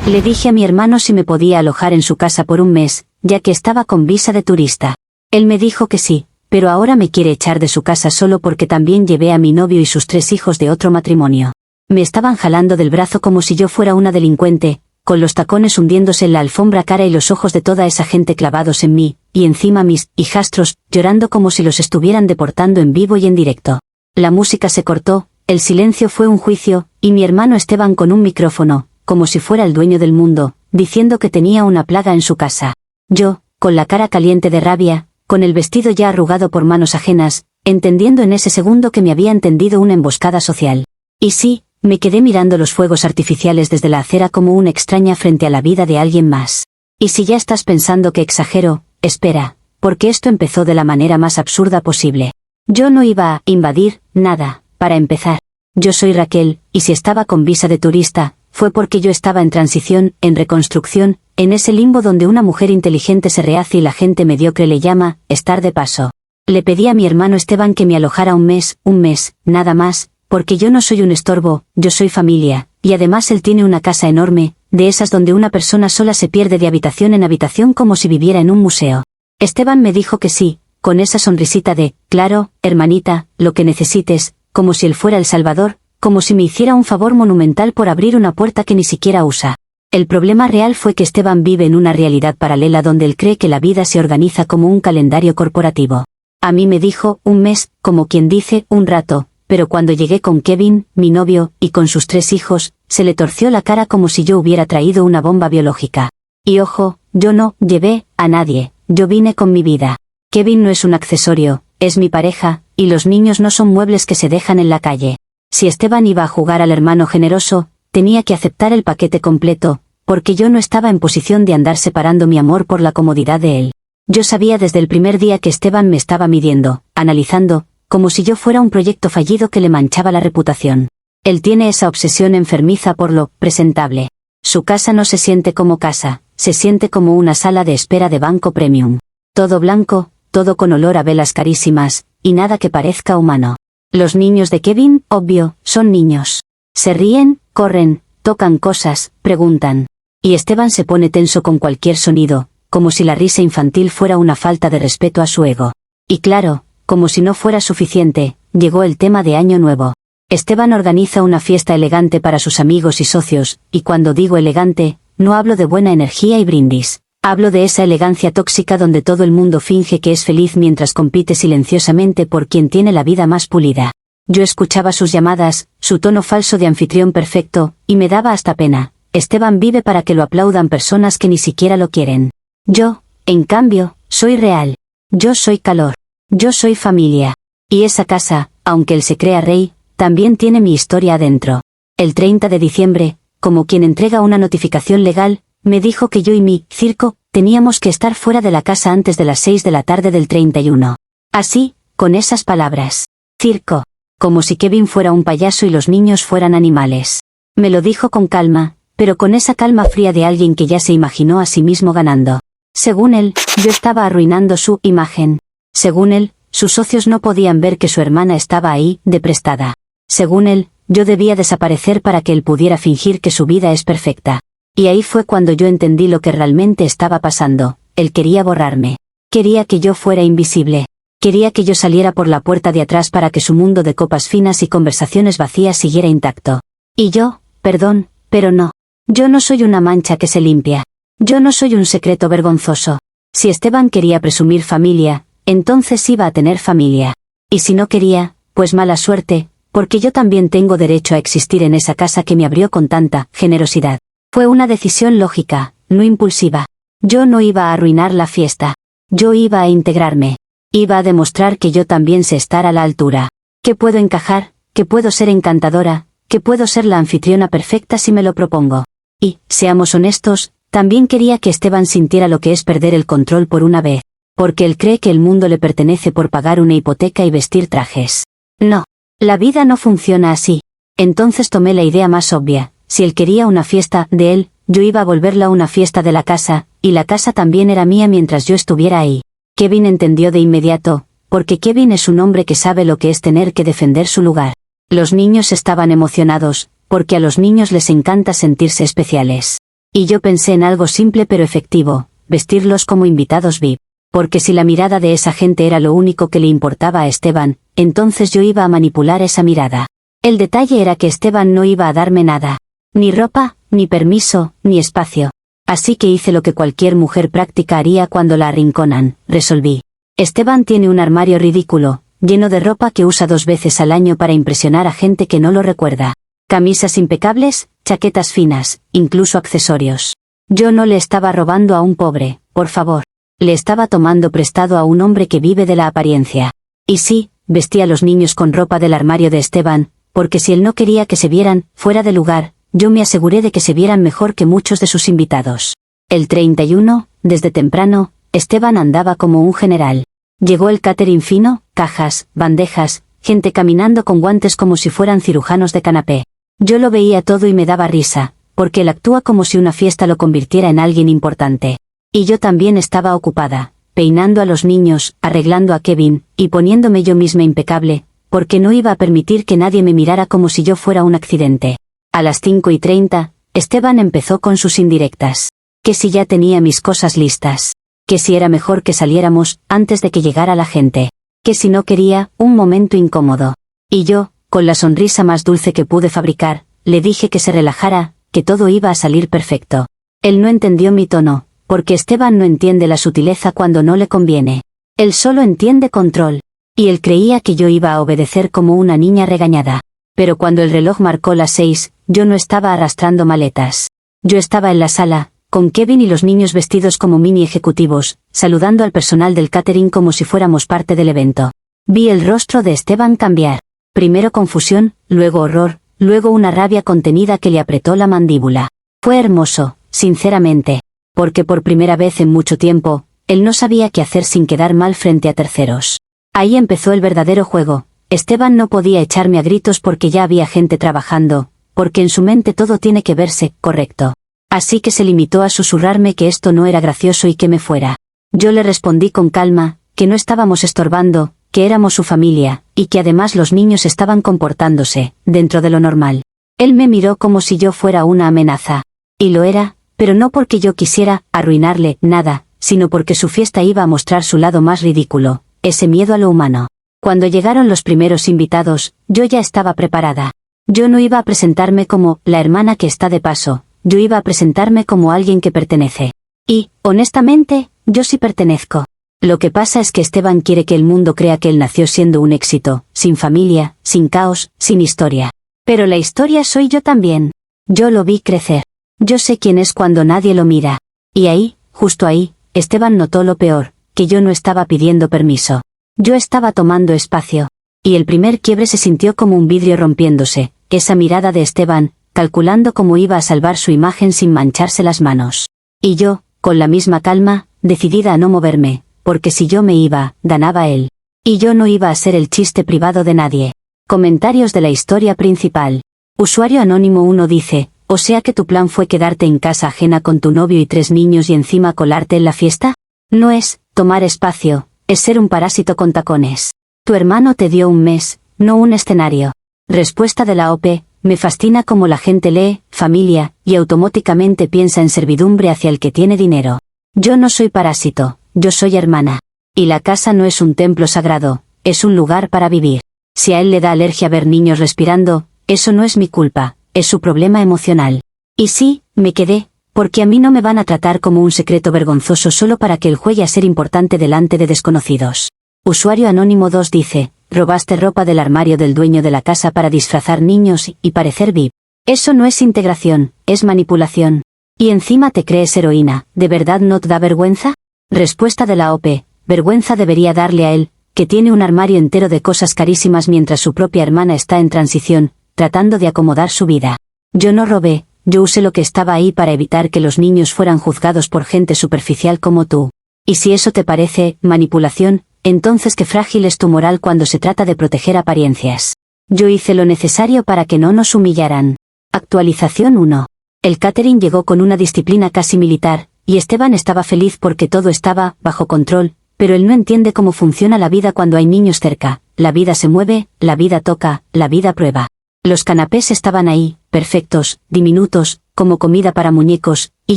Le dije a mi hermano si me podía alojar en su casa por un mes, ya que estaba con visa de turista. Él me dijo que sí, pero ahora me quiere echar de su casa solo porque también llevé a mi novio y sus 3 hijos de otro matrimonio. Me estaban jalando del brazo como si yo fuera una delincuente, con los tacones hundiéndose en la alfombra cara y los ojos de toda esa gente clavados en mí, y encima mis hijastros, llorando como si los estuvieran deportando en vivo y en directo. La música se cortó, el silencio fue un juicio, y mi hermano Esteban con un micrófono, como si fuera el dueño del mundo, diciendo que tenía una plaga en su casa. Yo, con la cara caliente de rabia, con el vestido ya arrugado por manos ajenas, entendiendo en ese segundo que me había tendido una emboscada social. Y sí, me quedé mirando los fuegos artificiales desde la acera como una extraña frente a la vida de alguien más. Y si ya estás pensando que exagero, espera, porque esto empezó de la manera más absurda posible. Yo no iba a invadir nada, para empezar. Yo soy Raquel, y si estaba con visa de turista, fue porque yo estaba en transición, en reconstrucción, en ese limbo donde una mujer inteligente se rehace y la gente mediocre le llama estar de paso. Le pedí a mi hermano Esteban que me alojara un mes, nada más, porque yo no soy un estorbo, yo soy familia, y además él tiene una casa enorme, de esas donde una persona sola se pierde de habitación en habitación como si viviera en un museo. Esteban me dijo que sí, con esa sonrisita de, claro, hermanita, lo que necesites, como si él fuera el Salvador, como si me hiciera un favor monumental por abrir una puerta que ni siquiera usa. El problema real fue que Esteban vive en una realidad paralela donde él cree que la vida se organiza como un calendario corporativo. A mí me dijo, un mes, como quien dice, un rato, pero cuando llegué con Kevin, mi novio, y con sus 3 hijos, se le torció la cara como si yo hubiera traído una bomba biológica. Y ojo, yo no llevé a nadie, yo vine con mi vida. Kevin no es un accesorio, es mi pareja, y los niños no son muebles que se dejan en la calle. Si Esteban iba a jugar al hermano generoso, tenía que aceptar el paquete completo, porque yo no estaba en posición de andar separando mi amor por la comodidad de él. Yo sabía desde el primer día que Esteban me estaba midiendo, analizando, como si yo fuera un proyecto fallido que le manchaba la reputación. Él tiene esa obsesión enfermiza por lo presentable. Su casa no se siente como casa, se siente como una sala de espera de banco premium. Todo blanco, todo con olor a velas carísimas, y nada que parezca humano. Los niños de Kevin, obvio, son niños. Se ríen, corren, tocan cosas, preguntan. Y Esteban se pone tenso con cualquier sonido, como si la risa infantil fuera una falta de respeto a su ego. Y claro, como si no fuera suficiente, llegó el tema de Año Nuevo. Esteban organiza una fiesta elegante para sus amigos y socios, y cuando digo elegante, no hablo de buena energía y brindis. Hablo de esa elegancia tóxica donde todo el mundo finge que es feliz mientras compite silenciosamente por quien tiene la vida más pulida. Yo escuchaba sus llamadas, su tono falso de anfitrión perfecto, y me daba hasta pena. Esteban vive para que lo aplaudan personas que ni siquiera lo quieren. Yo, en cambio, soy real. Yo soy calor. Yo soy familia. Y esa casa, aunque él se crea rey, también tiene mi historia adentro. El 30 de diciembre, como quien entrega una notificación legal, me dijo que yo y mi circo teníamos que estar fuera de la casa antes de las 6 de la tarde del 31. Así, con esas palabras. Circo. Como si Kevin fuera un payaso y los niños fueran animales. Me lo dijo con calma, pero con esa calma fría de alguien que ya se imaginó a sí mismo ganando. Según él, yo estaba arruinando su imagen. Según él, sus socios no podían ver que su hermana estaba ahí, de prestada. Según él, yo debía desaparecer para que él pudiera fingir que su vida es perfecta. Y ahí fue cuando yo entendí lo que realmente estaba pasando. Él quería borrarme. Quería que yo fuera invisible. Quería que yo saliera por la puerta de atrás para que su mundo de copas finas y conversaciones vacías siguiera intacto. Y yo, perdón, pero no. Yo no soy una mancha que se limpia. Yo no soy un secreto vergonzoso. Si Esteban quería presumir familia, entonces iba a tener familia. Y si no quería, pues mala suerte, porque yo también tengo derecho a existir en esa casa que me abrió con tanta generosidad. Fue una decisión lógica, no impulsiva. Yo no iba a arruinar la fiesta. Yo iba a integrarme. Iba a demostrar que yo también sé estar a la altura. Que puedo encajar, que puedo ser encantadora, que puedo ser la anfitriona perfecta si me lo propongo. Y, seamos honestos, también quería que Esteban sintiera lo que es perder el control por una vez. Porque él cree que el mundo le pertenece por pagar una hipoteca y vestir trajes. No. La vida no funciona así. Entonces tomé la idea más obvia. Si él quería una fiesta de él, yo iba a volverla una fiesta de la casa, y la casa también era mía mientras yo estuviera ahí. Kevin entendió de inmediato, porque Kevin es un hombre que sabe lo que es tener que defender su lugar. Los niños estaban emocionados, porque a los niños les encanta sentirse especiales. Y yo pensé en algo simple pero efectivo, vestirlos como invitados VIP. Porque si la mirada de esa gente era lo único que le importaba a Esteban, entonces yo iba a manipular esa mirada. El detalle era que Esteban no iba a darme nada. Ni ropa, ni permiso, ni espacio. Así que hice lo que cualquier mujer práctica haría cuando la arrinconan, resolví. Esteban tiene un armario ridículo, lleno de ropa que usa 2 veces al año para impresionar a gente que no lo recuerda. Camisas impecables, chaquetas finas, incluso accesorios. Yo no le estaba robando a un pobre, por favor. Le estaba tomando prestado a un hombre que vive de la apariencia. Y sí, vestía a los niños con ropa del armario de Esteban, porque si él no quería que se vieran fuera de lugar, yo me aseguré de que se vieran mejor que muchos de sus invitados. El 31, desde temprano, Esteban andaba como un general. Llegó el catering fino, cajas, bandejas, gente caminando con guantes como si fueran cirujanos de canapé. Yo lo veía todo y me daba risa, porque él actúa como si una fiesta lo convirtiera en alguien importante. Y yo también estaba ocupada, peinando a los niños, arreglando a Kevin, y poniéndome yo misma impecable, porque no iba a permitir que nadie me mirara como si yo fuera un accidente. A las 5:30, Esteban empezó con sus indirectas. Que si ya tenía mis cosas listas. Que si era mejor que saliéramos, antes de que llegara la gente. Que si no quería, un momento incómodo. Y yo, con la sonrisa más dulce que pude fabricar, le dije que se relajara, que todo iba a salir perfecto. Él no entendió mi tono, porque Esteban no entiende la sutileza cuando no le conviene. Él solo entiende control. Y él creía que yo iba a obedecer como una niña regañada. Pero cuando el reloj marcó las 6, yo no estaba arrastrando maletas. Yo estaba en la sala, con Kevin y los niños vestidos como mini ejecutivos, saludando al personal del catering como si fuéramos parte del evento. Vi el rostro de Esteban cambiar. Primero confusión, luego horror, luego una rabia contenida que le apretó la mandíbula. Fue hermoso, sinceramente. Porque por primera vez en mucho tiempo, él no sabía qué hacer sin quedar mal frente a terceros. Ahí empezó el verdadero juego. Esteban no podía echarme a gritos porque ya había gente trabajando, porque en su mente todo tiene que verse correcto. Así que se limitó a susurrarme que esto no era gracioso y que me fuera. Yo le respondí con calma, que no estábamos estorbando, que éramos su familia, y que además los niños estaban comportándose, dentro de lo normal. Él me miró como si yo fuera una amenaza. Y lo era, pero no porque yo quisiera arruinarle nada, sino porque su fiesta iba a mostrar su lado más ridículo, ese miedo a lo humano. Cuando llegaron los primeros invitados, yo ya estaba preparada. Yo no iba a presentarme como la hermana que está de paso, yo iba a presentarme como alguien que pertenece. Y, honestamente, yo sí pertenezco. Lo que pasa es que Esteban quiere que el mundo crea que él nació siendo un éxito, sin familia, sin caos, sin historia. Pero la historia soy yo también. Yo lo vi crecer. Yo sé quién es cuando nadie lo mira. Y ahí, justo ahí, Esteban notó lo peor, que yo no estaba pidiendo permiso. Yo estaba tomando espacio. Y el primer quiebre se sintió como un vidrio rompiéndose, esa mirada de Esteban, calculando cómo iba a salvar su imagen sin mancharse las manos. Y yo, con la misma calma, decidida a no moverme, porque si yo me iba, ganaba él. Y yo no iba a ser el chiste privado de nadie. Comentarios de la historia principal. Usuario anónimo 1 dice, ¿o sea que tu plan fue quedarte en casa ajena con tu novio y 3 niños y encima colarte en la fiesta? No es tomar espacio, es ser un parásito con tacones. Tu hermano te dio un mes, no un escenario. Respuesta de la OP, me fascina cómo la gente lee, familia, y automáticamente piensa en servidumbre hacia el que tiene dinero. Yo no soy parásito, yo soy hermana. Y la casa no es un templo sagrado, es un lugar para vivir. Si a él le da alergia ver niños respirando, eso no es mi culpa, es su problema emocional. Y sí, me quedé, porque a mí no me van a tratar como un secreto vergonzoso solo para que él juegue a ser importante delante de desconocidos. Usuario anónimo 2 dice, robaste ropa del armario del dueño de la casa para disfrazar niños y parecer VIP. Eso no es integración, es manipulación. Y encima te crees heroína, ¿de verdad no te da vergüenza? Respuesta de la OP, vergüenza debería darle a él, que tiene un armario entero de cosas carísimas mientras su propia hermana está en transición, tratando de acomodar su vida. Yo no robé, yo usé lo que estaba ahí para evitar que los niños fueran juzgados por gente superficial como tú. Y si eso te parece manipulación, entonces qué frágil es tu moral cuando se trata de proteger apariencias. Yo hice lo necesario para que no nos humillaran. Actualización 1. El catering llegó con una disciplina casi militar, y Esteban estaba feliz porque todo estaba bajo control, pero él no entiende cómo funciona la vida cuando hay niños cerca. La vida se mueve, la vida toca, la vida prueba. Los canapés estaban ahí, perfectos, diminutos, como comida para muñecos, y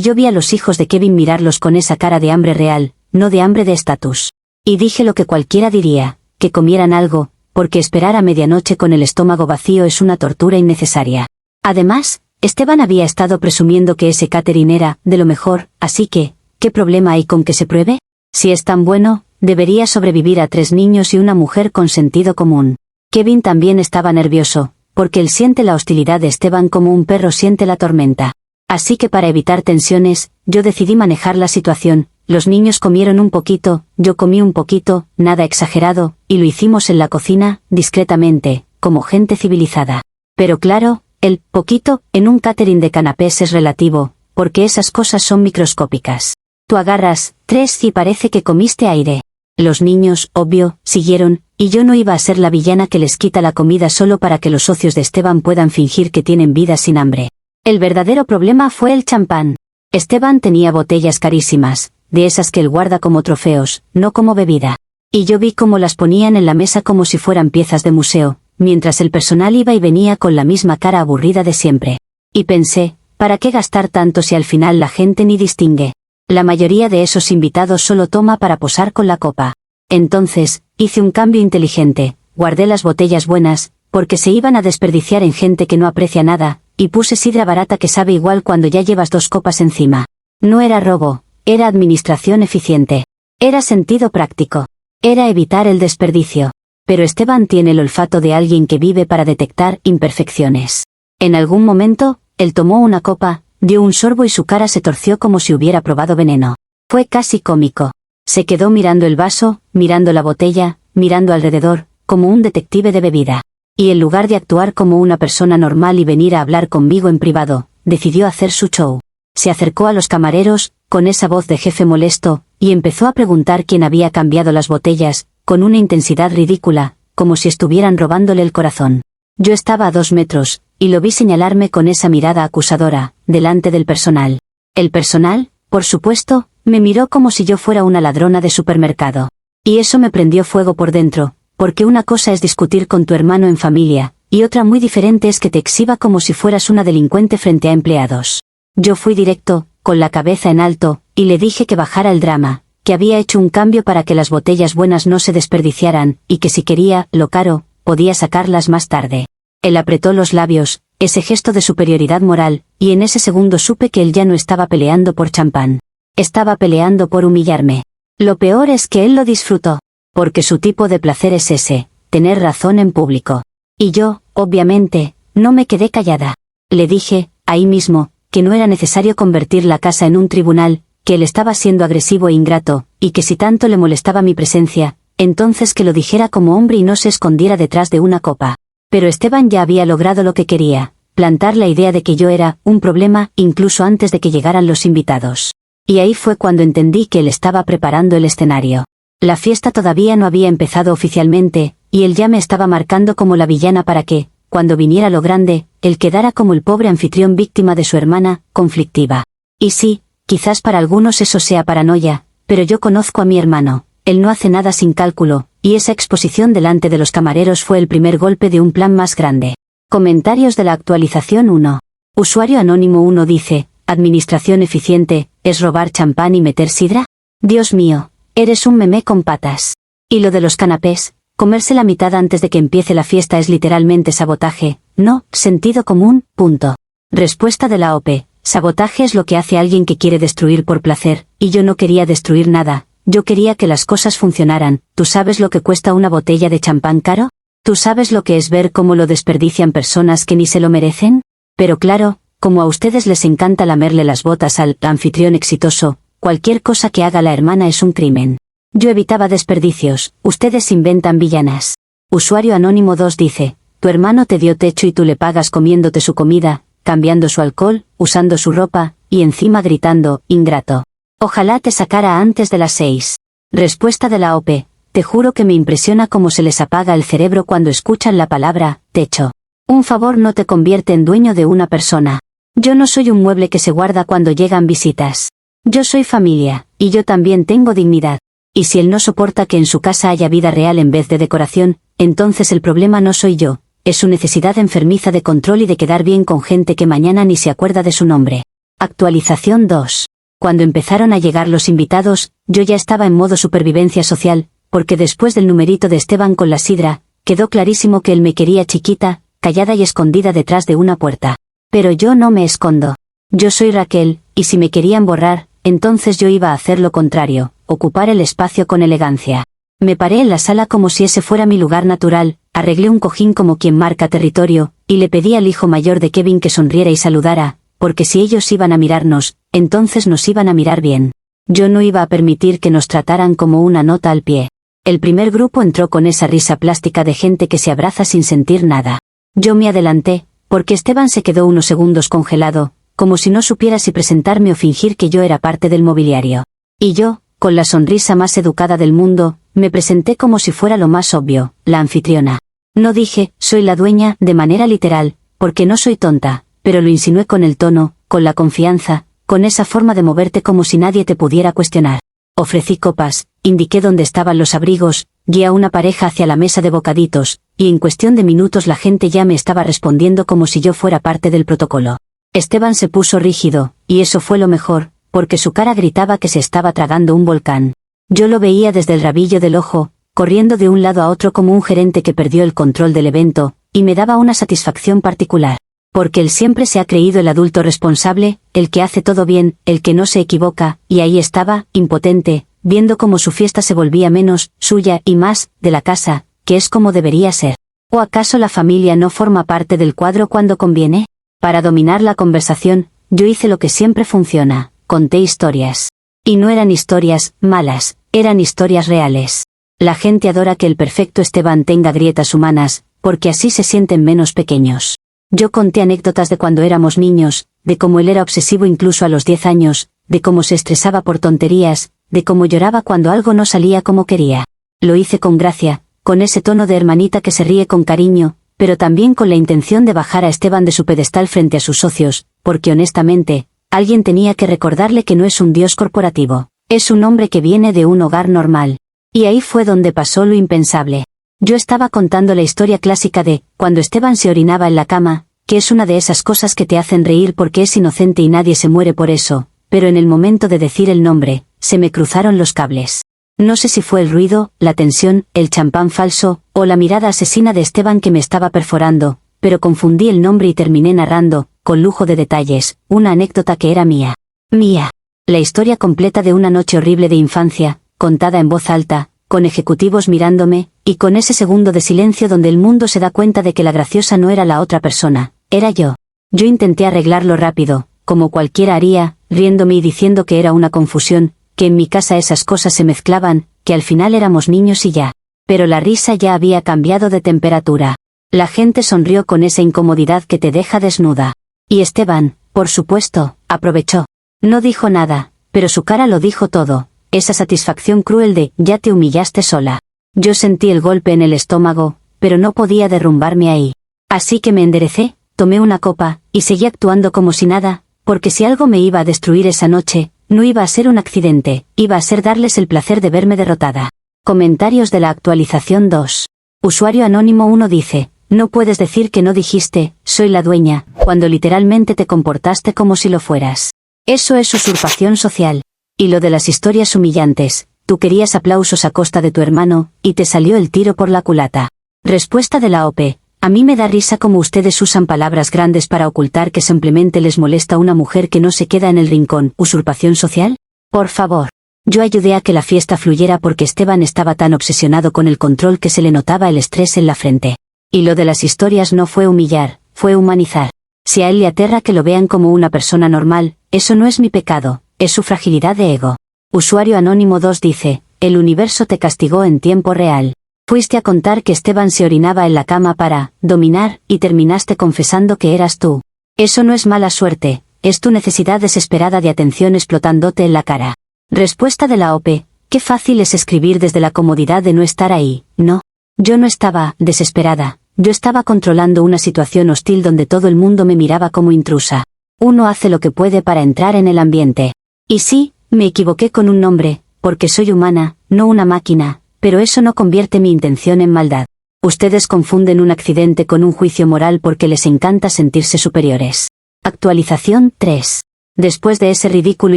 yo vi a los hijos de Kevin mirarlos con esa cara de hambre real, no de hambre de estatus. Y dije lo que cualquiera diría, que comieran algo, porque esperar a medianoche con el estómago vacío es una tortura innecesaria. Además, Esteban había estado presumiendo que ese catering era de lo mejor, así que, ¿qué problema hay con que se pruebe? Si es tan bueno, debería sobrevivir a 3 niños y una mujer con sentido común. Kevin también estaba nervioso, porque él siente la hostilidad de Esteban como un perro siente la tormenta. Así que para evitar tensiones, yo decidí manejar la situación. Los niños comieron un poquito, yo comí un poquito, nada exagerado, y lo hicimos en la cocina, discretamente, como gente civilizada. Pero claro, el poquito, en un catering de canapés es relativo, porque esas cosas son microscópicas. Tú agarras 3 y parece que comiste aire. Los niños, obvio, siguieron, y yo no iba a ser la villana que les quita la comida solo para que los socios de Esteban puedan fingir que tienen vidas sin hambre. El verdadero problema fue el champán. Esteban tenía botellas carísimas, de esas que él guarda como trofeos, no como bebida. Y yo vi cómo las ponían en la mesa como si fueran piezas de museo, mientras el personal iba y venía con la misma cara aburrida de siempre. Y pensé, ¿para qué gastar tanto si al final la gente ni distingue? La mayoría de esos invitados solo toma para posar con la copa. Entonces, hice un cambio inteligente, guardé las botellas buenas, porque se iban a desperdiciar en gente que no aprecia nada, y puse sidra barata que sabe igual cuando ya llevas 2 copas encima. No era robo, era administración eficiente. Era sentido práctico. Era evitar el desperdicio. Pero Esteban tiene el olfato de alguien que vive para detectar imperfecciones. En algún momento, él tomó una copa, dio un sorbo y su cara se torció como si hubiera probado veneno. Fue casi cómico. Se quedó mirando el vaso, mirando la botella, mirando alrededor, como un detective de bebida. Y en lugar de actuar como una persona normal y venir a hablar conmigo en privado, decidió hacer su show. Se acercó a los camareros, con esa voz de jefe molesto, y empezó a preguntar quién había cambiado las botellas, con una intensidad ridícula, como si estuvieran robándole el corazón. Yo estaba a 2 metros, y lo vi señalarme con esa mirada acusadora, delante del personal. El personal, por supuesto, me miró como si yo fuera una ladrona de supermercado. Y eso me prendió fuego por dentro, porque una cosa es discutir con tu hermano en familia, y otra muy diferente es que te exhiba como si fueras una delincuente frente a empleados. Yo fui directo, con la cabeza en alto, y le dije que bajara el drama, que había hecho un cambio para que las botellas buenas no se desperdiciaran, y que si quería, lo caro, podía sacarlas más tarde. Él apretó los labios, ese gesto de superioridad moral, y en ese segundo supe que él ya no estaba peleando por champán. Estaba peleando por humillarme. Lo peor es que él lo disfrutó, porque su tipo de placer es ese, tener razón en público. Y yo, obviamente, no me quedé callada. Le dije, ahí mismo, que no era necesario convertir la casa en un tribunal, que él estaba siendo agresivo e ingrato, y que si tanto le molestaba mi presencia, entonces que lo dijera como hombre y no se escondiera detrás de una copa. Pero Esteban ya había logrado lo que quería, plantar la idea de que yo era un problema incluso antes de que llegaran los invitados. Y ahí fue cuando entendí que él estaba preparando el escenario. La fiesta todavía no había empezado oficialmente, y él ya me estaba marcando como la villana para que, cuando viniera lo grande, él quedara como el pobre anfitrión víctima de su hermana, conflictiva. Y sí, quizás para algunos eso sea paranoia, pero yo conozco a mi hermano, él no hace nada sin cálculo, y esa exposición delante de los camareros fue el primer golpe de un plan más grande. Comentarios de la actualización 1. Usuario anónimo 1 dice, ¿administración eficiente, es robar champán y meter sidra? Dios mío, eres un meme con patas. Y lo de los canapés, comerse la mitad antes de que empiece la fiesta es literalmente sabotaje, no, sentido común, punto. Respuesta de la OP. Sabotaje es lo que hace alguien que quiere destruir por placer, y yo no quería destruir nada, yo quería que las cosas funcionaran. ¿Tú sabes lo que cuesta una botella de champán caro? ¿Tú sabes lo que es ver cómo lo desperdician personas que ni se lo merecen? Pero claro, como a ustedes les encanta lamerle las botas al anfitrión exitoso, cualquier cosa que haga la hermana es un crimen. Yo evitaba desperdicios, ustedes inventan villanas. Usuario anónimo 2 dice, tu hermano te dio techo y tú le pagas comiéndote su comida, cambiando su alcohol, usando su ropa, y encima gritando, ingrato. Ojalá te sacara antes de las 6. Respuesta de la OP, te juro que me impresiona cómo se les apaga el cerebro cuando escuchan la palabra, techo. Un favor no te convierte en dueño de una persona. Yo no soy un mueble que se guarda cuando llegan visitas. Yo soy familia, y yo también tengo dignidad. Y si él no soporta que en su casa haya vida real en vez de decoración, entonces el problema no soy yo, es su necesidad enfermiza de control y de quedar bien con gente que mañana ni se acuerda de su nombre. Actualización 2. Cuando empezaron a llegar los invitados, yo ya estaba en modo supervivencia social, porque después del numerito de Esteban con la sidra, quedó clarísimo que él me quería chiquita, callada y escondida detrás de una puerta. Pero yo no me escondo. Yo soy Raquel, y si me querían borrar, entonces yo iba a hacer lo contrario, ocupar el espacio con elegancia. Me paré en la sala como si ese fuera mi lugar natural, arreglé un cojín como quien marca territorio, y le pedí al hijo mayor de Kevin que sonriera y saludara, porque si ellos iban a mirarnos, entonces nos iban a mirar bien. Yo no iba a permitir que nos trataran como una nota al pie. El primer grupo entró con esa risa plástica de gente que se abraza sin sentir nada. Yo me adelanté, porque Esteban se quedó unos segundos congelado, como si no supiera si presentarme o fingir que yo era parte del mobiliario. Y yo, con la sonrisa más educada del mundo, me presenté como si fuera lo más obvio, la anfitriona. No dije, soy la dueña, de manera literal, porque no soy tonta, pero lo insinué con el tono, con la confianza, con esa forma de moverte como si nadie te pudiera cuestionar. Ofrecí copas, indiqué dónde estaban los abrigos, guié a una pareja hacia la mesa de bocaditos, y en cuestión de minutos la gente ya me estaba respondiendo como si yo fuera parte del protocolo. Esteban se puso rígido, y eso fue lo mejor, porque su cara gritaba que se estaba tragando un volcán. Yo lo veía desde el rabillo del ojo, corriendo de un lado a otro como un gerente que perdió el control del evento, y me daba una satisfacción particular. Porque él siempre se ha creído el adulto responsable, el que hace todo bien, el que no se equivoca, y ahí estaba, impotente, viendo cómo su fiesta se volvía menos, suya y más, de la casa, que es como debería ser. ¿O acaso la familia no forma parte del cuadro cuando conviene? Para dominar la conversación, yo hice lo que siempre funciona, conté historias. Y no eran historias malas, eran historias reales. La gente adora que el perfecto Esteban tenga grietas humanas, porque así se sienten menos pequeños. Yo conté anécdotas de cuando éramos niños, de cómo él era obsesivo incluso a los 10 años, de cómo se estresaba por tonterías, de cómo lloraba cuando algo no salía como quería. Lo hice con gracia, con ese tono de hermanita que se ríe con cariño, pero también con la intención de bajar a Esteban de su pedestal frente a sus socios, porque honestamente, alguien tenía que recordarle que no es un dios corporativo, es un hombre que viene de un hogar normal. Y ahí fue donde pasó lo impensable. Yo estaba contando la historia clásica de, cuando Esteban se orinaba en la cama, que es una de esas cosas que te hacen reír porque es inocente y nadie se muere por eso, pero en el momento de decir el nombre, se me cruzaron los cables. No sé si fue el ruido, la tensión, el champán falso, o la mirada asesina de Esteban que me estaba perforando, pero confundí el nombre y terminé narrando, con lujo de detalles, una anécdota que era mía. Mía. La historia completa de una noche horrible de infancia, contada en voz alta, con ejecutivos mirándome, y con ese segundo de silencio donde el mundo se da cuenta de que la graciosa no era la otra persona, era yo. Yo intenté arreglarlo rápido, como cualquiera haría, riéndome y diciendo que era una confusión, que en mi casa esas cosas se mezclaban, que al final éramos niños y ya. Pero la risa ya había cambiado de temperatura. La gente sonrió con esa incomodidad que te deja desnuda. Y Esteban, por supuesto, aprovechó. No dijo nada, pero su cara lo dijo todo. Esa satisfacción cruel de, ya te humillaste sola. Yo sentí el golpe en el estómago, pero no podía derrumbarme ahí. Así que me enderecé, tomé una copa, y seguí actuando como si nada, porque si algo me iba a destruir esa noche, no iba a ser un accidente, iba a ser darles el placer de verme derrotada. Comentarios de la actualización 2. Usuario anónimo 1 dice, no puedes decir que no dijiste, soy la dueña, cuando literalmente te comportaste como si lo fueras. Eso es usurpación social. Y lo de las historias humillantes, tú querías aplausos a costa de tu hermano, y te salió el tiro por la culata. Respuesta de la OP. A mí me da risa como ustedes usan palabras grandes para ocultar que simplemente les molesta una mujer que no se queda en el rincón. ¿Usurpación social? Por favor. Yo ayudé a que la fiesta fluyera porque Esteban estaba tan obsesionado con el control que se le notaba el estrés en la frente. Y lo de las historias no fue humillar, fue humanizar. Si a él le aterra que lo vean como una persona normal, eso no es mi pecado. Es su fragilidad de ego. Usuario anónimo 2 dice, el universo te castigó en tiempo real. Fuiste a contar que Esteban se orinaba en la cama para dominar, y terminaste confesando que eras tú. Eso no es mala suerte, es tu necesidad desesperada de atención explotándote en la cara. Respuesta de la OP, qué fácil es escribir desde la comodidad de no estar ahí, ¿no? Yo no estaba desesperada, yo estaba controlando una situación hostil donde todo el mundo me miraba como intrusa. Uno hace lo que puede para entrar en el ambiente. Y sí, me equivoqué con un nombre, porque soy humana, no una máquina, pero eso no convierte mi intención en maldad. Ustedes confunden un accidente con un juicio moral porque les encanta sentirse superiores. Actualización 3. Después de ese ridículo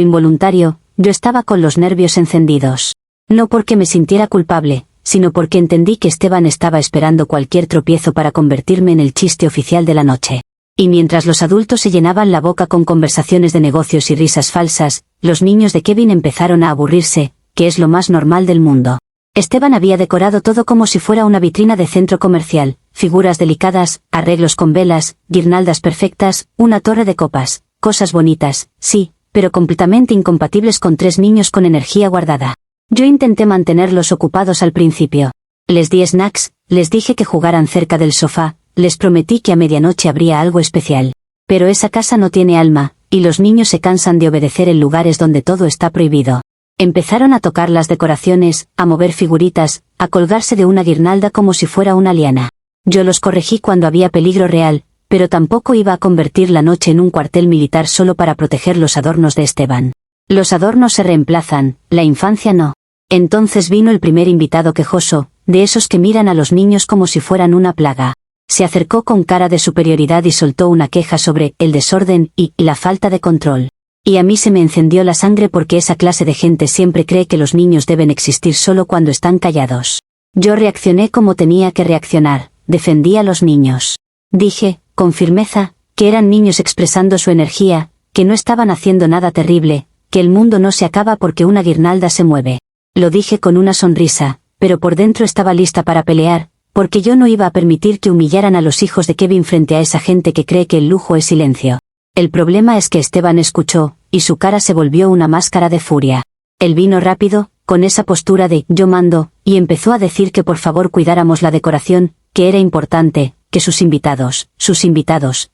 involuntario, yo estaba con los nervios encendidos. No porque me sintiera culpable, sino porque entendí que Esteban estaba esperando cualquier tropiezo para convertirme en el chiste oficial de la noche. Y mientras los adultos se llenaban la boca con conversaciones de negocios y risas falsas, los niños de Kevin empezaron a aburrirse, que es lo más normal del mundo. Esteban había decorado todo como si fuera una vitrina de centro comercial, figuras delicadas, arreglos con velas, guirnaldas perfectas, una torre de copas, cosas bonitas, sí, pero completamente incompatibles con 3 niños con energía guardada. Yo intenté mantenerlos ocupados al principio. Les di snacks, les dije que jugaran cerca del sofá, les prometí que a medianoche habría algo especial. Pero esa casa no tiene alma, y los niños se cansan de obedecer en lugares donde todo está prohibido. Empezaron a tocar las decoraciones, a mover figuritas, a colgarse de una guirnalda como si fuera una liana. Yo los corregí cuando había peligro real, pero tampoco iba a convertir la noche en un cuartel militar solo para proteger los adornos de Esteban. Los adornos se reemplazan, la infancia no. Entonces vino el primer invitado quejoso, de esos que miran a los niños como si fueran una plaga. Se acercó con cara de superioridad y soltó una queja sobre el desorden y la falta de control. Y a mí se me encendió la sangre porque esa clase de gente siempre cree que los niños deben existir solo cuando están callados. Yo reaccioné como tenía que reaccionar, defendí a los niños. Dije, con firmeza, que eran niños expresando su energía, que no estaban haciendo nada terrible, que el mundo no se acaba porque una guirnalda se mueve. Lo dije con una sonrisa, pero por dentro estaba lista para pelear, porque yo no iba a permitir que humillaran a los hijos de Kevin frente a esa gente que cree que el lujo es silencio. El problema es que Esteban escuchó, y su cara se volvió una máscara de furia. Él vino rápido, con esa postura de yo mando, y empezó a decir que por favor cuidáramos la decoración, que era importante, que sus invitados,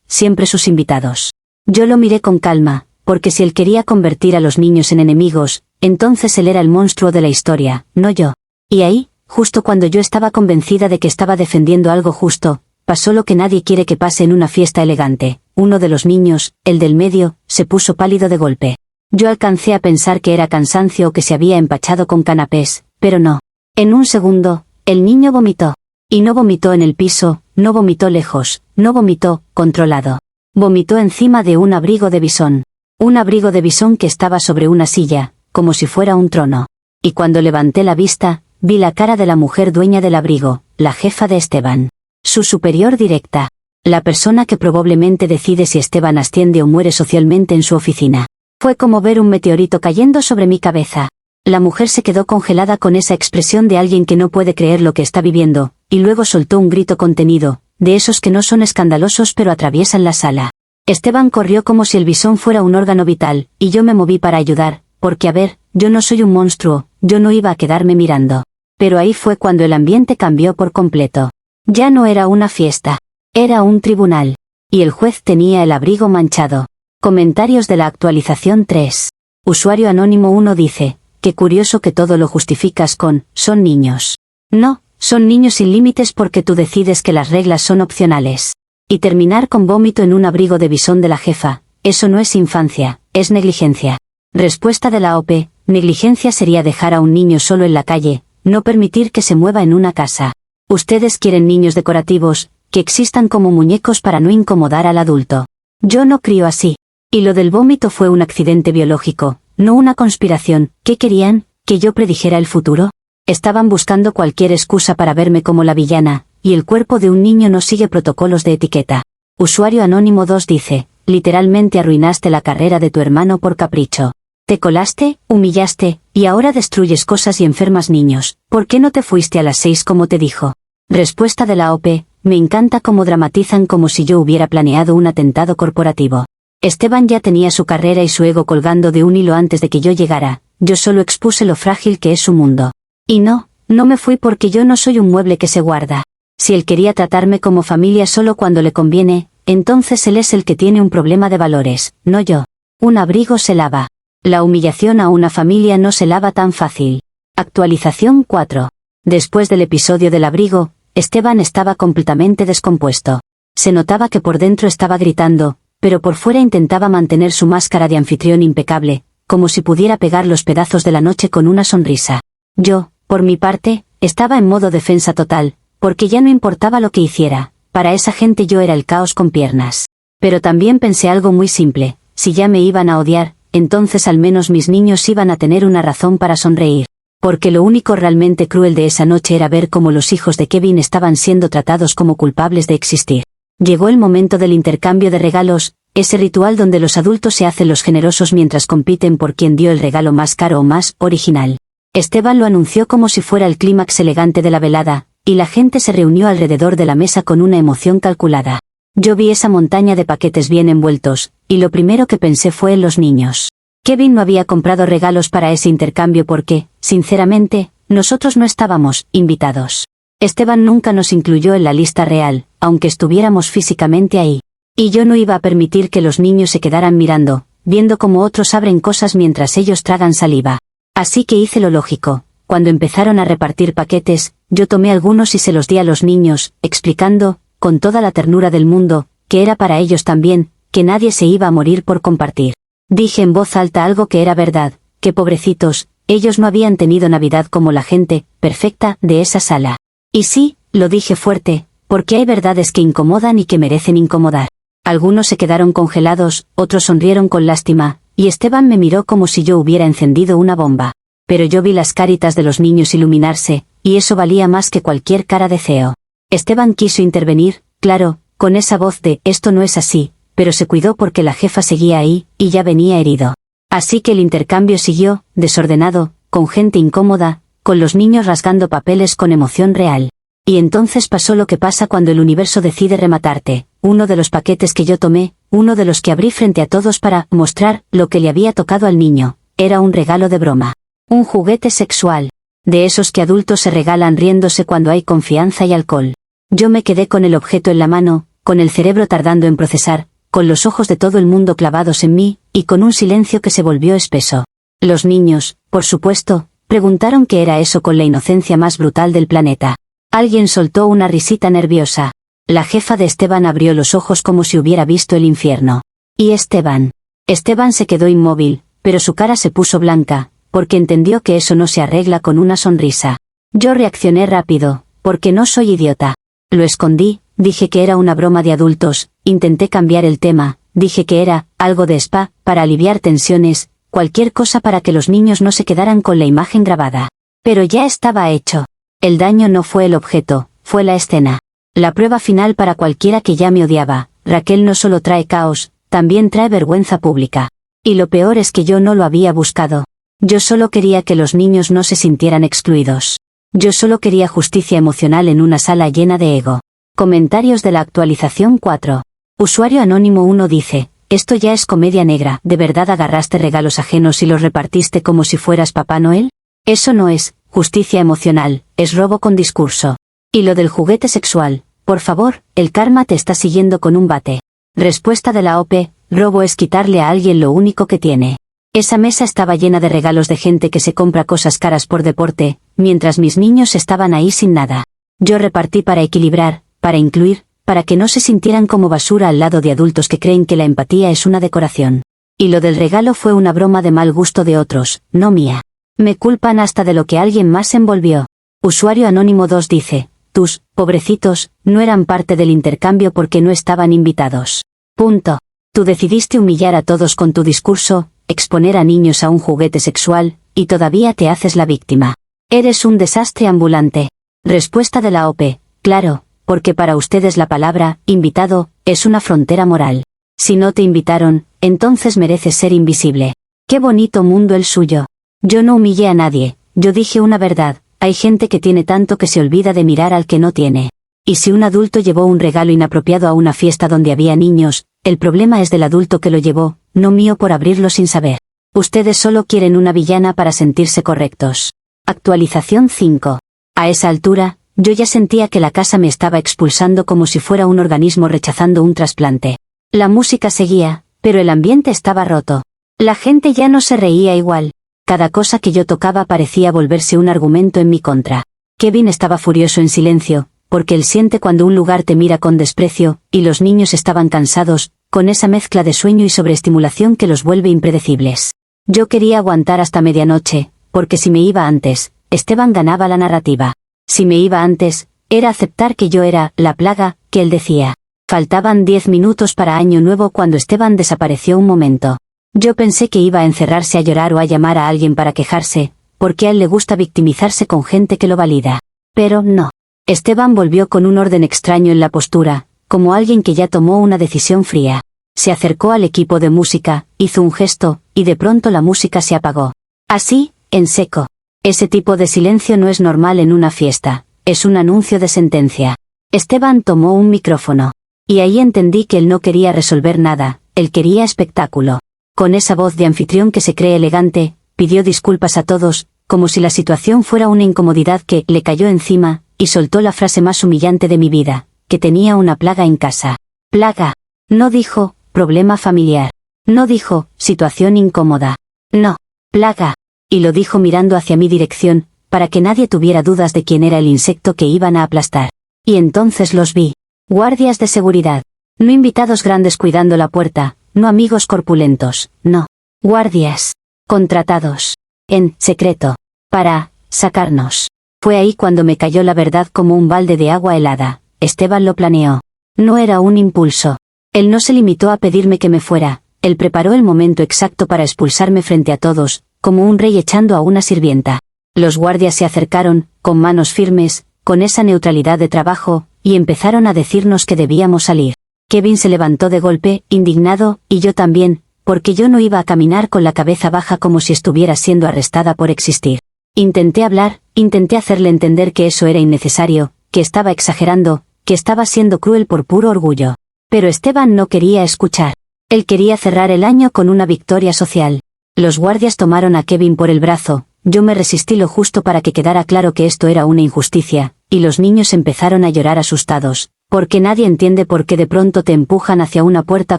siempre sus invitados. Yo lo miré con calma, porque si él quería convertir a los niños en enemigos, entonces él era el monstruo de la historia, no yo. Y ahí, justo cuando yo estaba convencida de que estaba defendiendo algo justo, pasó lo que nadie quiere que pase en una fiesta elegante. Uno de los niños, el del medio, se puso pálido de golpe. Yo alcancé a pensar que era cansancio o que se había empachado con canapés, pero no. En un segundo, el niño vomitó. Y no vomitó en el piso, no vomitó lejos, no vomitó, controlado. Vomitó encima de un abrigo de bisón. Un abrigo de bisón que estaba sobre una silla, como si fuera un trono. Y cuando levanté la vista, vi la cara de la mujer dueña del abrigo, la jefa de Esteban. Su superior directa. La persona que probablemente decide si Esteban asciende o muere socialmente en su oficina. Fue como ver un meteorito cayendo sobre mi cabeza. La mujer se quedó congelada con esa expresión de alguien que no puede creer lo que está viviendo, y luego soltó un grito contenido, de esos que no son escandalosos pero atraviesan la sala. Esteban corrió como si el bisón fuera un órgano vital, y yo me moví para ayudar, porque a ver, yo no soy un monstruo, yo no iba a quedarme mirando. Pero ahí fue cuando el ambiente cambió por completo. Ya no era una fiesta. Era un tribunal. Y el juez tenía el abrigo manchado. Comentarios de la actualización 3. Usuario anónimo 1 dice, qué curioso que todo lo justificas con, son niños. No, son niños sin límites porque tú decides que las reglas son opcionales. Y terminar con vómito en un abrigo de bisón de la jefa, eso no es infancia, es negligencia. Respuesta de la OP, negligencia sería dejar a un niño solo en la calle, no permitir que se mueva en una casa. Ustedes quieren niños decorativos, que existan como muñecos para no incomodar al adulto. Yo no crío así. Y lo del vómito fue un accidente biológico, no una conspiración. ¿Qué querían? ¿Que yo predijera el futuro? Estaban buscando cualquier excusa para verme como la villana, y el cuerpo de un niño no sigue protocolos de etiqueta. Usuario anónimo 2 dice, literalmente arruinaste la carrera de tu hermano por capricho. Te colaste, humillaste, y ahora destruyes cosas y enfermas niños. ¿Por qué no te fuiste a las 6 como te dijo? Respuesta de la OP, me encanta cómo dramatizan como si yo hubiera planeado un atentado corporativo. Esteban ya tenía su carrera y su ego colgando de un hilo antes de que yo llegara, yo solo expuse lo frágil que es su mundo. Y no me fui porque yo no soy un mueble que se guarda. Si él quería tratarme como familia solo cuando le conviene, entonces él es el que tiene un problema de valores, no yo. Un abrigo se lava. La humillación a una familia no se lava tan fácil. Actualización 4. Después del episodio del abrigo, Esteban estaba completamente descompuesto. Se notaba que por dentro estaba gritando, pero por fuera intentaba mantener su máscara de anfitrión impecable, como si pudiera pegar los pedazos de la noche con una sonrisa. Yo, por mi parte, estaba en modo defensa total, porque ya no importaba lo que hiciera, para esa gente yo era el caos con piernas. Pero también pensé algo muy simple, si ya me iban a odiar, entonces al menos mis niños iban a tener una razón para sonreír. Porque lo único realmente cruel de esa noche era ver cómo los hijos de Kevin estaban siendo tratados como culpables de existir. Llegó el momento del intercambio de regalos, ese ritual donde los adultos se hacen los generosos mientras compiten por quien dio el regalo más caro o más original. Esteban lo anunció como si fuera el clímax elegante de la velada, y la gente se reunió alrededor de la mesa con una emoción calculada. Yo vi esa montaña de paquetes bien envueltos, y lo primero que pensé fue en los niños. Kevin no había comprado regalos para ese intercambio porque, sinceramente, nosotros no estábamos invitados. Esteban nunca nos incluyó en la lista real, aunque estuviéramos físicamente ahí. Y yo no iba a permitir que los niños se quedaran mirando, viendo cómo otros abren cosas mientras ellos tragan saliva. Así que hice lo lógico. Cuando empezaron a repartir paquetes, yo tomé algunos y se los di a los niños, explicando, con toda la ternura del mundo, que era para ellos también, que nadie se iba a morir por compartir. Dije en voz alta algo que era verdad, que pobrecitos, ellos no habían tenido Navidad como la gente perfecta de esa sala. Y sí, lo dije fuerte, porque hay verdades que incomodan y que merecen incomodar. Algunos se quedaron congelados, otros sonrieron con lástima, y Esteban me miró como si yo hubiera encendido una bomba. Pero yo vi las caritas de los niños iluminarse, y eso valía más que cualquier cara de CEO. Esteban quiso intervenir, claro, con esa voz de «esto no es así», pero se cuidó porque la jefa seguía ahí, y ya venía herido. Así que el intercambio siguió, desordenado, con gente incómoda, con los niños rasgando papeles con emoción real. Y entonces pasó lo que pasa cuando el universo decide rematarte. Uno de los paquetes que yo tomé, uno de los que abrí frente a todos para mostrar lo que le había tocado al niño, era un regalo de broma. Un juguete sexual. De esos que adultos se regalan riéndose cuando hay confianza y alcohol. Yo me quedé con el objeto en la mano, con el cerebro tardando en procesar, con los ojos de todo el mundo clavados en mí, y con un silencio que se volvió espeso. Los niños, por supuesto, preguntaron qué era eso con la inocencia más brutal del planeta. Alguien soltó una risita nerviosa. La jefa de Esteban abrió los ojos como si hubiera visto el infierno. ¿Y Esteban? Esteban se quedó inmóvil, pero su cara se puso blanca, porque entendió que eso no se arregla con una sonrisa. Yo reaccioné rápido, porque no soy idiota. Lo escondí, dije que era una broma de adultos, intenté cambiar el tema, dije que era algo de spa, para aliviar tensiones, cualquier cosa para que los niños no se quedaran con la imagen grabada. Pero ya estaba hecho. El daño no fue el objeto, fue la escena. La prueba final para cualquiera que ya me odiaba. Raquel no solo trae caos, también trae vergüenza pública. Y lo peor es que yo no lo había buscado. Yo solo quería que los niños no se sintieran excluidos. Yo solo quería justicia emocional en una sala llena de ego. Comentarios de la actualización 4. Usuario Anónimo 1 dice, esto ya es comedia negra, ¿de verdad agarraste regalos ajenos y los repartiste como si fueras Papá Noel? Eso no es justicia emocional, es robo con discurso. Y lo del juguete sexual, por favor, el karma te está siguiendo con un bate. Respuesta de la OP, robo es quitarle a alguien lo único que tiene. Esa mesa estaba llena de regalos de gente que se compra cosas caras por deporte, mientras mis niños estaban ahí sin nada. Yo repartí para equilibrar, para incluir, para que no se sintieran como basura al lado de adultos que creen que la empatía es una decoración. Y lo del regalo fue una broma de mal gusto de otros, no mía. Me culpan hasta de lo que alguien más envolvió. Usuario Anónimo 2 dice, tus, pobrecitos, no eran parte del intercambio porque no estaban invitados. Punto. Tú decidiste humillar a todos con tu discurso, exponer a niños a un juguete sexual, y todavía te haces la víctima. Eres un desastre ambulante. Respuesta de la OP, claro, porque para ustedes la palabra, invitado, es una frontera moral. Si no te invitaron, entonces mereces ser invisible. Qué bonito mundo el suyo. Yo no humillé a nadie, yo dije una verdad, hay gente que tiene tanto que se olvida de mirar al que no tiene. Y si un adulto llevó un regalo inapropiado a una fiesta donde había niños, el problema es del adulto que lo llevó, no mío por abrirlo sin saber. Ustedes solo quieren una villana para sentirse correctos. Actualización 5. A esa altura, yo ya sentía que la casa me estaba expulsando como si fuera un organismo rechazando un trasplante. La música seguía, pero el ambiente estaba roto. La gente ya no se reía igual. Cada cosa que yo tocaba parecía volverse un argumento en mi contra. Kevin estaba furioso en silencio, porque él siente cuando un lugar te mira con desprecio, y los niños estaban cansados, con esa mezcla de sueño y sobreestimulación que los vuelve impredecibles. Yo quería aguantar hasta medianoche, porque si me iba antes, Esteban ganaba la narrativa. Si me iba antes, Era aceptar que yo era la plaga, que él decía. Faltaban 10 minutos para Año Nuevo cuando Esteban desapareció un momento. Yo pensé que iba a encerrarse a llorar o a llamar a alguien para quejarse, porque a él le gusta victimizarse con gente que lo valida. Pero no. Esteban volvió con un orden extraño en la postura, como alguien que ya tomó una decisión fría. Se acercó al equipo de música, hizo un gesto, y de pronto la música se apagó. Así, en seco. Ese tipo de silencio no es normal en una fiesta, es un anuncio de sentencia. Esteban tomó un micrófono. Y ahí entendí que él no quería resolver nada, él quería espectáculo. Con esa voz de anfitrión que se cree elegante, pidió disculpas a todos, como si la situación fuera una incomodidad que le cayó encima, y soltó la frase más humillante de mi vida, que tenía una plaga en casa. Plaga. No dijo, problema familiar. No dijo, situación incómoda. No. Plaga. Y lo dijo mirando hacia mi dirección, para que nadie tuviera dudas de quién era el insecto que iban a aplastar. Y entonces los vi. Guardias de seguridad. No invitados grandes cuidando la puerta, no amigos corpulentos, no. Guardias. Contratados. En secreto. Para sacarnos. Fue ahí cuando me cayó la verdad como un balde de agua helada. Esteban lo planeó. No era un impulso. Él no se limitó a pedirme que me fuera, él preparó el momento exacto para expulsarme frente a todos, como un rey echando a una sirvienta. Los guardias se acercaron, con manos firmes, con esa neutralidad de trabajo, y empezaron a decirnos que debíamos salir. Kevin se levantó de golpe, indignado, y yo también, porque yo no iba a caminar con la cabeza baja como si estuviera siendo arrestada por existir. Intenté hablar, intenté hacerle entender que eso era innecesario, que estaba exagerando, que estaba siendo cruel por puro orgullo. Pero Esteban no quería escuchar. Él quería cerrar el año con una victoria social. Los guardias tomaron a Kevin por el brazo, yo me resistí lo justo para que quedara claro que esto era una injusticia, y los niños empezaron a llorar asustados, porque nadie entiende por qué de pronto te empujan hacia una puerta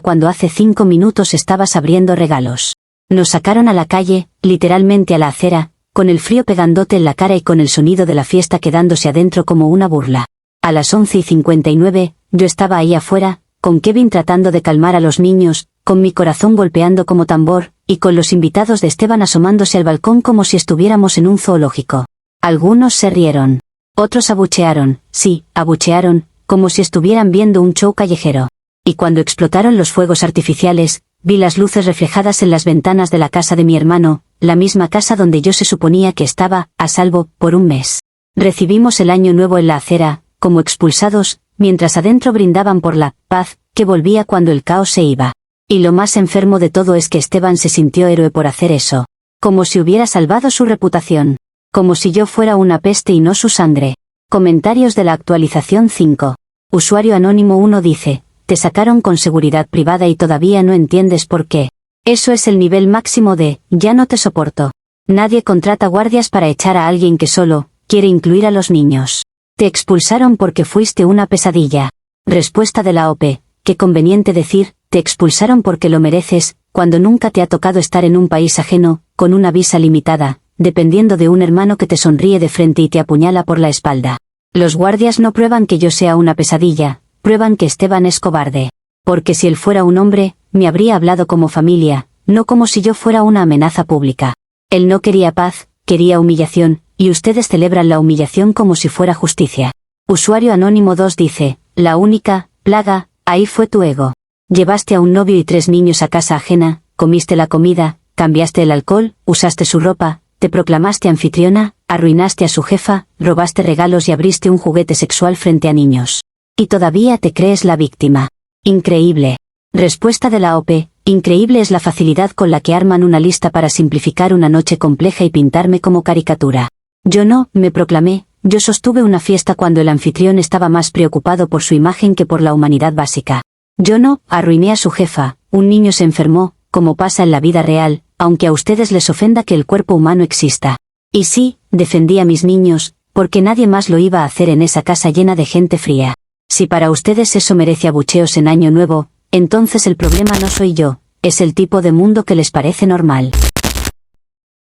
cuando hace 5 minutos estabas abriendo regalos. Nos sacaron a la calle, literalmente a la acera, con el frío pegándote en la cara y con el sonido de la fiesta quedándose adentro como una burla. A las 11:59, yo estaba ahí afuera, con Kevin tratando de calmar a los niños, con mi corazón golpeando como tambor, y con los invitados de Esteban asomándose al balcón como si estuviéramos en un zoológico. Algunos se rieron. Otros abuchearon, sí, abuchearon, como si estuvieran viendo un show callejero. Y cuando explotaron los fuegos artificiales, vi las luces reflejadas en las ventanas de la casa de mi hermano, la misma casa donde yo se suponía que estaba, a salvo, por un mes. Recibimos el año nuevo en la acera, como expulsados, mientras adentro brindaban por la paz, que volvía cuando el caos se iba. Y lo más enfermo de todo es que Esteban se sintió héroe por hacer eso. Como si hubiera salvado su reputación. Como si yo fuera una peste y no su sangre. Comentarios de la actualización 5. Usuario anónimo 1 dice, te sacaron con seguridad privada y todavía no entiendes por qué. Eso es el nivel máximo de, ya no te soporto. Nadie contrata guardias para echar a alguien que solo quiere incluir a los niños. Te expulsaron porque fuiste una pesadilla. Respuesta de la OP, qué conveniente decir, te expulsaron porque lo mereces, cuando nunca te ha tocado estar en un país ajeno, con una visa limitada, dependiendo de un hermano que te sonríe de frente y te apuñala por la espalda. Los guardias no prueban que yo sea una pesadilla, prueban que Esteban es cobarde. Porque si él fuera un hombre, me habría hablado como familia, no como si yo fuera una amenaza pública. Él no quería paz, quería humillación, y ustedes celebran la humillación como si fuera justicia. Usuario anónimo 2 dice, la única plaga, ahí fue tu ego. Llevaste a un novio y 3 niños a casa ajena, comiste la comida, cambiaste el alcohol, usaste su ropa, te proclamaste anfitriona, arruinaste a su jefa, robaste regalos y abriste un juguete sexual frente a niños. Y todavía te crees la víctima. Increíble. Respuesta de la OP, increíble es la facilidad con la que arman una lista para simplificar una noche compleja y pintarme como caricatura. Yo no, me proclamé, yo sostuve una fiesta cuando el anfitrión estaba más preocupado por su imagen que por la humanidad básica. Yo no, arruiné a su jefa, un niño se enfermó, como pasa en la vida real, aunque a ustedes les ofenda que el cuerpo humano exista. Y sí, defendí a mis niños, porque nadie más lo iba a hacer en esa casa llena de gente fría. Si para ustedes eso merece abucheos en Año Nuevo, entonces el problema no soy yo, es el tipo de mundo que les parece normal.